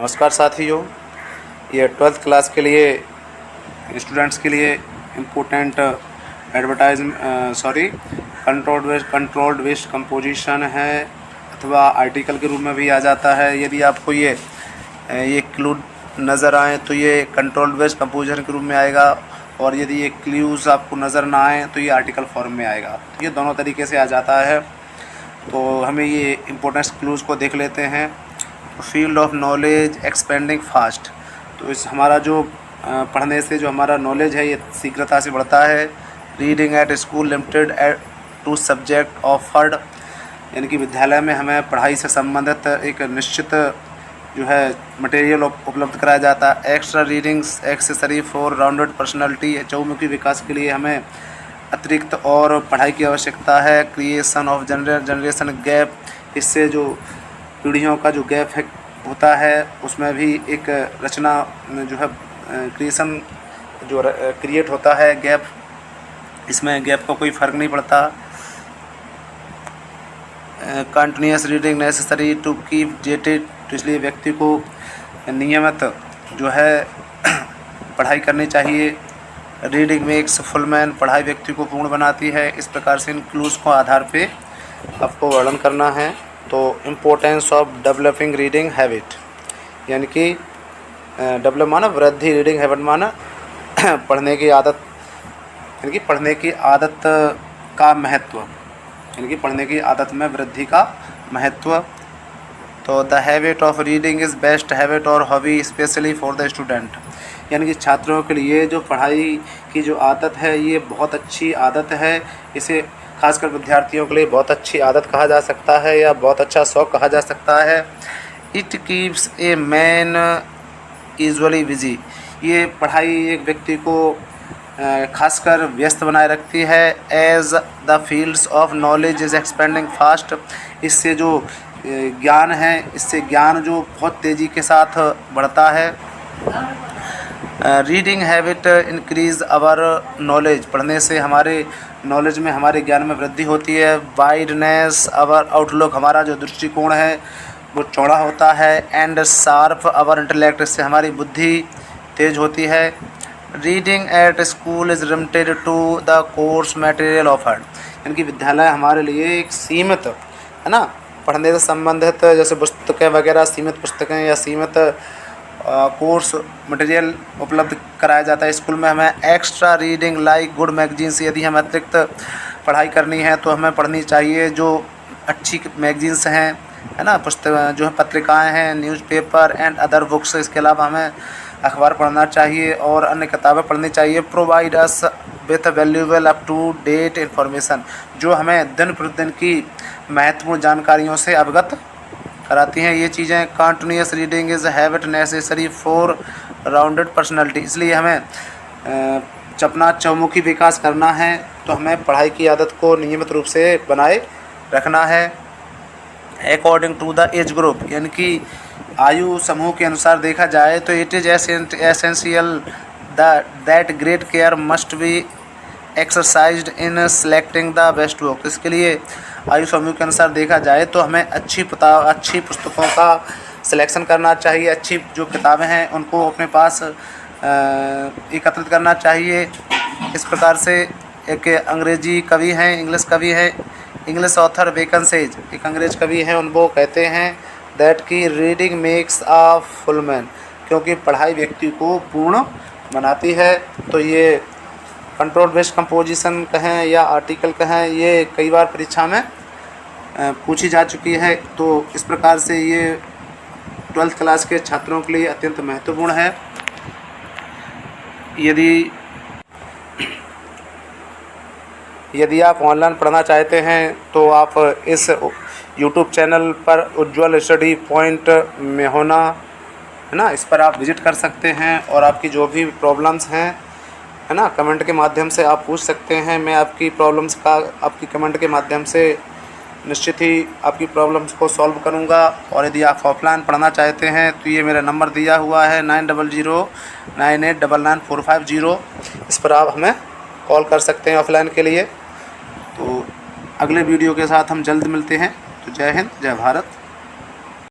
नमस्कार साथियों, ये 12th क्लास के लिए स्टूडेंट्स के लिए इम्पोर्टेंट कंट्रोल्ड वेस्ट कंपोजिशन है अथवा आर्टिकल के रूप में भी आ जाता है। यदि आपको ये क्लू नज़र आए तो ये कंट्रोल्ड वेस्ट कंपोजिशन के रूप में आएगा, और यदि ये क्लूज़ आपको नज़र ना आए तो ये आर्टिकल फॉर्म में आएगा। तो ये दोनों तरीके से आ जाता है। तो हमें ये इम्पोर्टेंट क्लूज़ को देख लेते हैं। Field of knowledge expanding fast, तो इस हमारा जो पढ़ने से जो हमारा नॉलेज है ये शीघ्रता से बढ़ता है। Reading at school limited to subject offered, यानी कि विद्यालय में हमें पढ़ाई से संबंधित एक निश्चित जो है मटेरियल उपलब्ध कराया जाता है। Extra readings accessory for rounded personality, चहुमुखी विकास के लिए हमें अतिरिक्त और पढ़ाई की आवश्यकता है। क्रिएशन ऑफ जनरेशन गैप, इससे जो पीढ़ियों का जो गैप है होता है उसमें भी एक रचना जो है क्रिएशन जो क्रिएट होता है गैप, इसमें गैप का कोई फ़र्क नहीं पड़ता। Continuous reading necessary to keep dated, तो इसलिए व्यक्ति को नियमित जो है पढ़ाई करनी चाहिए। रीडिंग मेक्स फुल मैन, पढ़ाई व्यक्ति को पूर्ण बनाती है। इस प्रकार से इन क्लूज़ को आधार पे आपको वर्णन करना है। तो importance of developing reading habit, यानी कि डेवलप माना वृद्धि, रीडिंग हैबिट माना पढ़ने की आदत, यानी कि पढ़ने की आदत का महत्व, यानी कि पढ़ने की आदत में वृद्धि का महत्व। तो the habit of reading is best habit और hobby specially for the student, यानी कि छात्रों के लिए जो पढ़ाई की जो आदत है ये बहुत अच्छी आदत है। इसे खासकर विद्यार्थियों के लिए बहुत अच्छी आदत कहा जा सकता है या बहुत अच्छा शौक़ कहा जा सकता है। It keeps a man usually busy, ये पढ़ाई एक व्यक्ति को खासकर व्यस्त बनाए रखती है। As the fields of knowledge is expanding fast, इससे जो ज्ञान है, इससे ज्ञान जो बहुत तेज़ी के साथ बढ़ता है। Reading habit increase our knowledge, पढ़ने से हमारे नॉलेज में, हमारे ज्ञान में वृद्धि होती है। वाइडनेस आवर आउटलुक, हमारा जो दृष्टिकोण है वो चौड़ा होता है। एंड शार्प आवर इंटेलेक्ट, इससे हमारी बुद्धि तेज होती है। Reading at school is limited to the course material offered, यानी कि विद्यालय हमारे लिए एक सीमित है ना, पढ़ने से संबंधित जैसे पुस्तकें वगैरह, सीमित पुस्तकें या सीमित कोर्स मटेरियल उपलब्ध कराया जाता है। स्कूल में हमें extra reading like good magazines, यदि हमें अतिरिक्त पढ़ाई करनी है तो हमें पढ़नी चाहिए जो अच्छी मैगजीन्स हैं, है ना, पुस्तक जो है पत्रिकाएं हैं, न्यूज़पेपर एंड अदर बुक्स। इसके अलावा हमें अखबार पढ़ना चाहिए और अन्य किताबें पढ़नी चाहिए। Provide us with valuable up to date information, जो हमें दिन प्रतिदिन की महत्वपूर्ण जानकारियों से अवगत कराती हैं ये चीज़ें। Continuous reading is habit necessary for rounded personality, इसलिए हमें अपना चहुमुखी विकास करना है तो हमें पढ़ाई की आदत को नियमित रूप से बनाए रखना है। According to the age group, यानी कि आयु समूह के अनुसार देखा जाए तो it is essential that great care must be exercised in selecting the best book, इसके लिए आयु समूह के अनुसार देखा जाए तो हमें अच्छी पुस्तकों का सिलेक्शन करना चाहिए। अच्छी जो किताबें हैं उनको अपने पास एकत्रित करना चाहिए। इस प्रकार से एक अंग्रेजी कवि हैं, इंग्लिश कवि हैं, इंग्लिश ऑथर बेकन सेज, एक अंग्रेज कवि हैं, उनको कहते हैं दैट की reading makes a full man, क्योंकि पढ़ाई व्यक्ति को पूर्ण बनाती है। तो ये कंट्रोल बेस्ड कंपोजिशन कहें या आर्टिकल कहें, ये कई बार परीक्षा में पूछी जा चुकी है। तो इस प्रकार से ये 12th क्लास के छात्रों के लिए अत्यंत महत्वपूर्ण है। यदि आप ऑनलाइन पढ़ना चाहते हैं तो आप इस YouTube चैनल पर उज्ज्वल स्टडी पॉइंट में होना है ना, इस पर आप विजिट कर सकते हैं और आपकी जो भी प्रॉब्लम्स हैं है ना, कमेंट के माध्यम से आप पूछ सकते हैं। मैं आपकी प्रॉब्लम्स का आपकी कमेंट के माध्यम से निश्चित ही आपकी प्रॉब्लम्स को सॉल्व करूंगा। और यदि आप ऑफलाइन पढ़ना चाहते हैं तो ये मेरा नंबर दिया हुआ है 9009899450, इस पर आप हमें कॉल कर सकते हैं ऑफलाइन के लिए। तो अगले वीडियो के साथ हम जल्द मिलते हैं। तो जय हिंद, जय भारत।